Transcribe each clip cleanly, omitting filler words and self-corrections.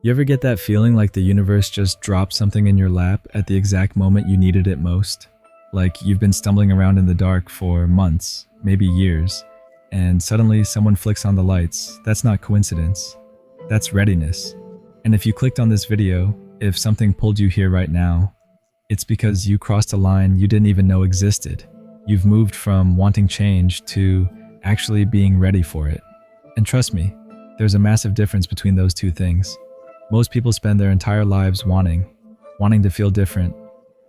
You ever get that feeling like the universe just dropped something in your lap at the exact moment you needed it most? Like you've been stumbling around in the dark for months, maybe years, and suddenly someone flicks on the lights. That's not coincidence. That's readiness. And if you clicked on this video, if something pulled you here right now, it's because you crossed a line you didn't even know existed. You've moved from wanting change to actually being ready for it. And trust me, there's a massive difference between those two things. Most people spend their entire lives wanting to feel different,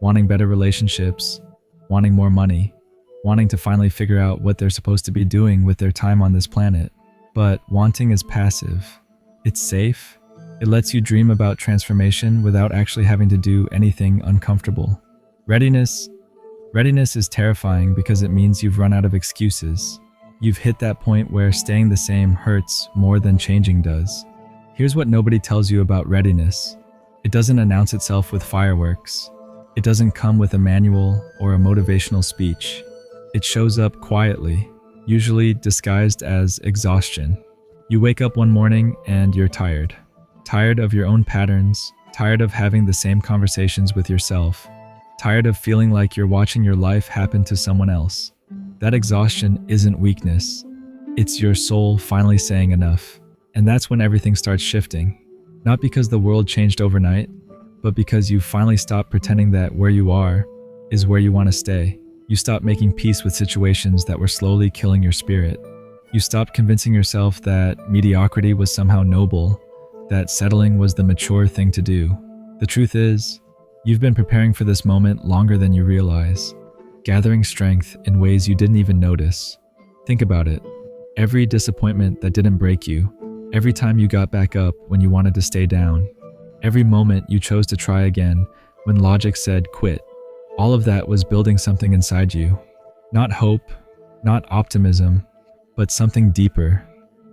wanting better relationships, wanting more money, wanting to finally figure out what they're supposed to be doing with their time on this planet. But wanting is passive. It's safe. It lets you dream about transformation without actually having to do anything uncomfortable. Readiness is terrifying because it means you've run out of excuses. You've hit that point where staying the same hurts more than changing does. Here's what nobody tells you about readiness. It doesn't announce itself with fireworks. It doesn't come with a manual or a motivational speech. It shows up quietly, usually disguised as exhaustion. You wake up one morning and you're tired. Tired of your own patterns, tired of having the same conversations with yourself, tired of feeling like you're watching your life happen to someone else. That exhaustion isn't weakness. It's your soul finally saying enough. And that's when everything starts shifting. Not because the world changed overnight, but because you finally stopped pretending that where you are is where you want to stay. You stopped making peace with situations that were slowly killing your spirit. You stopped convincing yourself that mediocrity was somehow noble, that settling was the mature thing to do. The truth is, you've been preparing for this moment longer than you realize, gathering strength in ways you didn't even notice. Think about it. Every disappointment that didn't break you, every time you got back up when you wanted to stay down, every moment you chose to try again when logic said quit, all of that was building something inside you. Not hope, not optimism, but something deeper,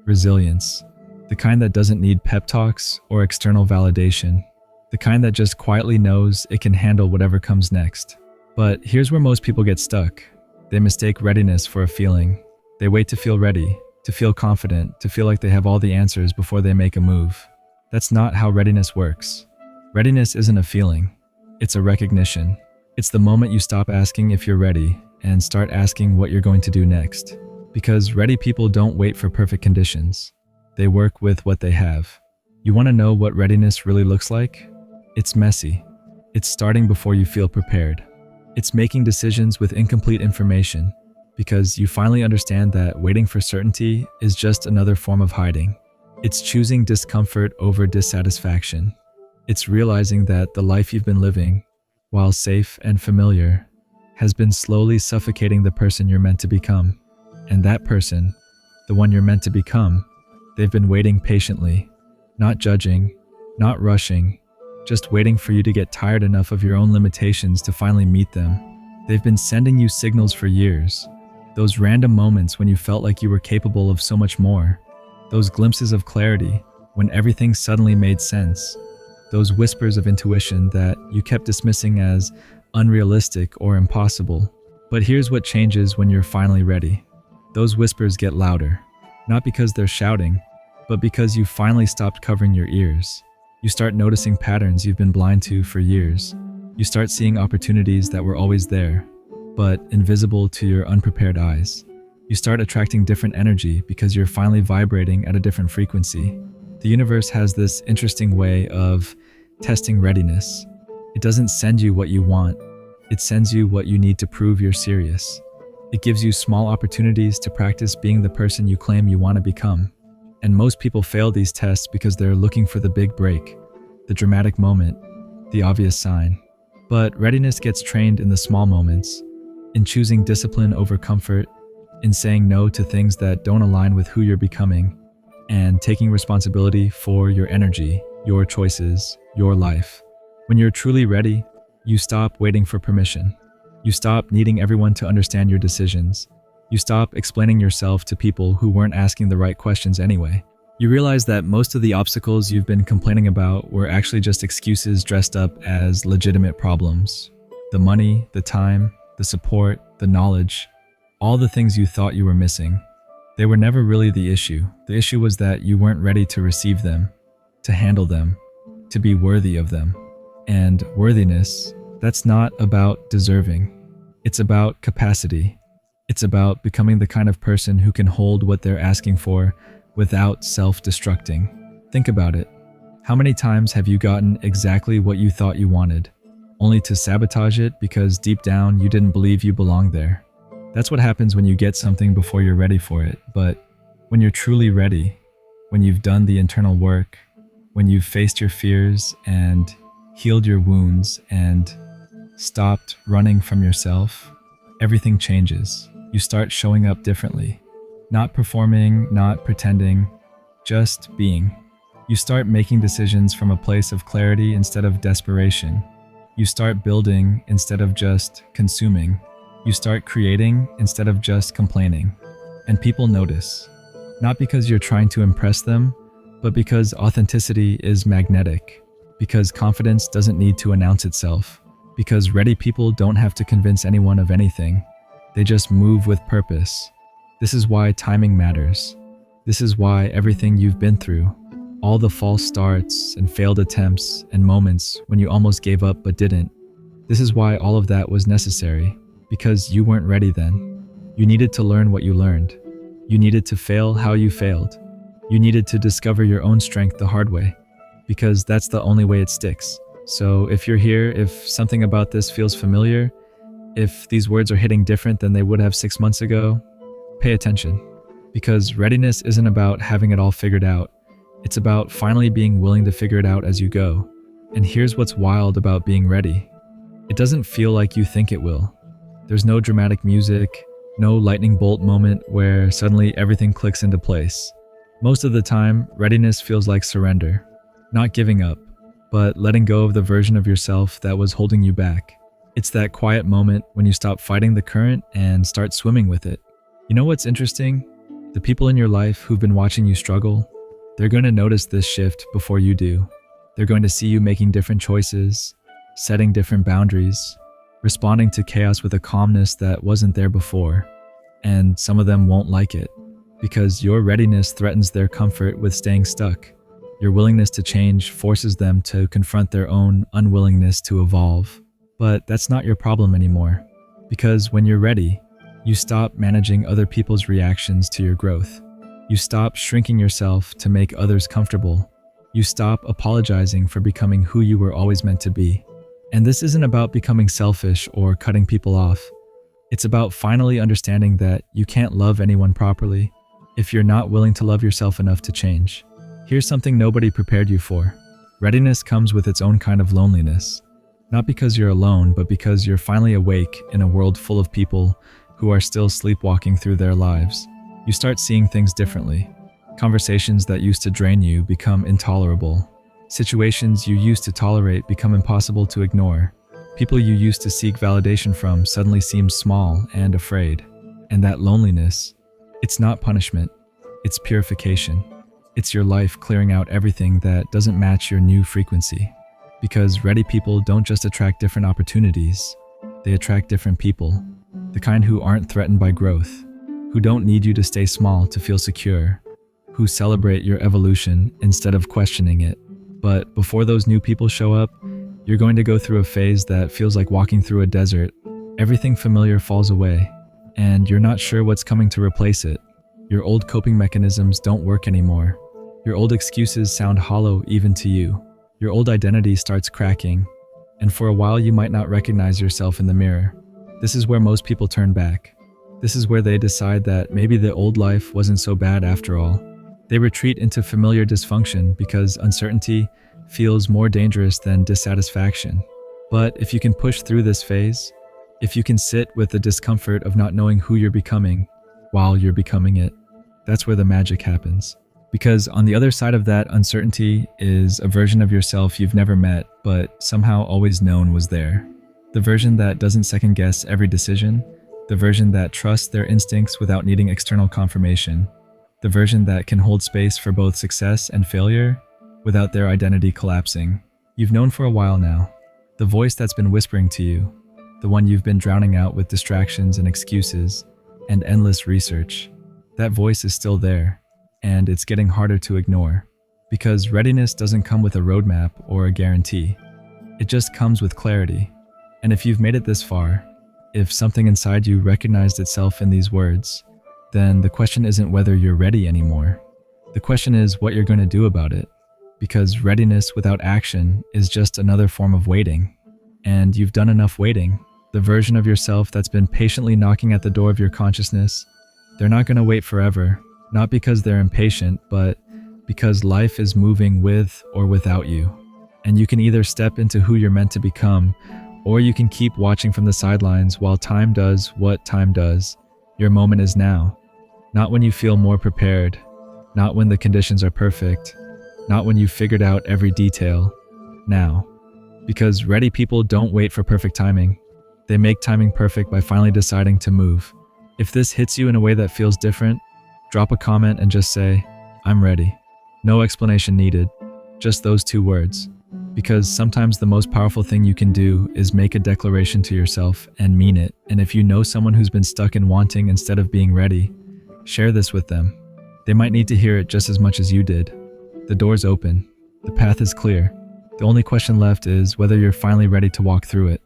resilience. The kind that doesn't need pep talks or external validation. The kind that just quietly knows it can handle whatever comes next. But here's where most people get stuck. They mistake readiness for a feeling. They wait to feel ready, to feel confident, to feel like they have all the answers before they make a move. That's not how readiness works. Readiness isn't a feeling. It's a recognition. It's the moment you stop asking if you're ready and start asking what you're going to do next. Because ready people don't wait for perfect conditions. They work with what they have. You want to know what readiness really looks like? It's messy. It's starting before you feel prepared. It's making decisions with incomplete information because you finally understand that waiting for certainty is just another form of hiding. It's choosing discomfort over dissatisfaction. It's realizing that the life you've been living, while safe and familiar, has been slowly suffocating the person you're meant to become. And that person, the one you're meant to become, they've been waiting patiently, not judging, not rushing, just waiting for you to get tired enough of your own limitations to finally meet them. They've been sending you signals for years. Those random moments when you felt like you were capable of so much more. Those glimpses of clarity when everything suddenly made sense. Those whispers of intuition that you kept dismissing as unrealistic or impossible. But here's what changes when you're finally ready. Those whispers get louder, not because they're shouting, but because you finally stopped covering your ears. You start noticing patterns you've been blind to for years. You start seeing opportunities that were always there, but invisible to your unprepared eyes. You start attracting different energy because you're finally vibrating at a different frequency. The universe has this interesting way of testing readiness. It doesn't send you what you want. It sends you what you need to prove you're serious. It gives you small opportunities to practice being the person you claim you want to become. And most people fail these tests because they're looking for the big break, the dramatic moment, the obvious sign. But readiness gets trained in the small moments, in choosing discipline over comfort, in saying no to things that don't align with who you're becoming, and taking responsibility for your energy, your choices, your life. When you're truly ready, you stop waiting for permission. You stop needing everyone to understand your decisions. You stop explaining yourself to people who weren't asking the right questions anyway. You realize that most of the obstacles you've been complaining about were actually just excuses dressed up as legitimate problems. The money, the time, the support, the knowledge, all the things you thought you were missing. They were never really the issue. The issue was that you weren't ready to receive them, to handle them, to be worthy of them. And worthiness, that's not about deserving. It's about capacity. It's about becoming the kind of person who can hold what they're asking for without self-destructing. Think about it. How many times have you gotten exactly what you thought you wanted, only to sabotage it because deep down you didn't believe you belonged there? That's what happens when you get something before you're ready for it. But when you're truly ready, when you've done the internal work, when you've faced your fears and healed your wounds and stopped running from yourself, everything changes. You start showing up differently. Not performing, not pretending, just being. You start making decisions from a place of clarity instead of desperation. You start building instead of just consuming. You start creating instead of just complaining. And people notice. Not because you're trying to impress them, but because authenticity is magnetic. Because confidence doesn't need to announce itself. Because ready people don't have to convince anyone of anything. They just move with purpose. This is why timing matters. This is why everything you've been through, all the false starts and failed attempts and moments when you almost gave up but didn't, this is why all of that was necessary. Because you weren't ready then. You needed to learn what you learned. You needed to fail how you failed. You needed to discover your own strength the hard way. Because that's the only way it sticks. So if you're here, if something about this feels familiar, if these words are hitting different than they would have 6 months ago, pay attention. Because readiness isn't about having it all figured out. It's about finally being willing to figure it out as you go. And here's what's wild about being ready. It doesn't feel like you think it will. There's no dramatic music, no lightning bolt moment where suddenly everything clicks into place. Most of the time, readiness feels like surrender. Not giving up, but letting go of the version of yourself that was holding you back. It's that quiet moment when you stop fighting the current and start swimming with it. You know what's interesting? The people in your life who've been watching you struggle, they're going to notice this shift before you do. They're going to see you making different choices, setting different boundaries, responding to chaos with a calmness that wasn't there before. And some of them won't like it, because your readiness threatens their comfort with staying stuck. Your willingness to change forces them to confront their own unwillingness to evolve. But that's not your problem anymore, because when you're ready, you stop managing other people's reactions to your growth. You stop shrinking yourself to make others comfortable. You stop apologizing for becoming who you were always meant to be. And this isn't about becoming selfish or cutting people off. It's about finally understanding that you can't love anyone properly if you're not willing to love yourself enough to change. Here's something nobody prepared you for. Readiness comes with its own kind of loneliness. Not because you're alone, but because you're finally awake in a world full of people who are still sleepwalking through their lives. You start seeing things differently. Conversations that used to drain you become intolerable. Situations you used to tolerate become impossible to ignore. People you used to seek validation from suddenly seem small and afraid. And that loneliness, it's not punishment, it's purification. It's your life clearing out everything that doesn't match your new frequency. Because ready people don't just attract different opportunities, they attract different people. The kind who aren't threatened by growth, who don't need you to stay small to feel secure, who celebrate your evolution instead of questioning it. But before those new people show up, you're going to go through a phase that feels like walking through a desert. Everything familiar falls away, and you're not sure what's coming to replace it. Your old coping mechanisms don't work anymore. Your old excuses sound hollow even to you. Your old identity starts cracking, and for a while you might not recognize yourself in the mirror. This is where most people turn back. This is where they decide that maybe the old life wasn't so bad after all. They retreat into familiar dysfunction because uncertainty feels more dangerous than dissatisfaction. But if you can push through this phase, if you can sit with the discomfort of not knowing who you're becoming while you're becoming it, that's where the magic happens. Because on the other side of that uncertainty is a version of yourself you've never met, but somehow always known was there. The version that doesn't second guess every decision, the version that trusts their instincts without needing external confirmation, the version that can hold space for both success and failure without their identity collapsing. You've known for a while now. The voice that's been whispering to you, the one you've been drowning out with distractions and excuses and endless research. That voice is still there, and it's getting harder to ignore. Because readiness doesn't come with a roadmap or a guarantee. It just comes with clarity. And if you've made it this far, if something inside you recognized itself in these words, then the question isn't whether you're ready anymore. The question is what you're going to do about it. Because readiness without action is just another form of waiting. And you've done enough waiting. The version of yourself that's been patiently knocking at the door of your consciousness, they're not going to wait forever. Not because they're impatient, but because life is moving with or without you. And you can either step into who you're meant to become, or you can keep watching from the sidelines while time does what time does. Your moment is now. Not when you feel more prepared. Not when the conditions are perfect. Not when you've figured out every detail. Now. Because ready people don't wait for perfect timing. They make timing perfect by finally deciding to move. If this hits you in a way that feels different, drop a comment and just say, I'm ready. No explanation needed. Just those 2 words. Because sometimes the most powerful thing you can do is make a declaration to yourself and mean it. And if you know someone who's been stuck in wanting instead of being ready, share this with them. They might need to hear it just as much as you did. The door's open. The path is clear. The only question left is whether you're finally ready to walk through it.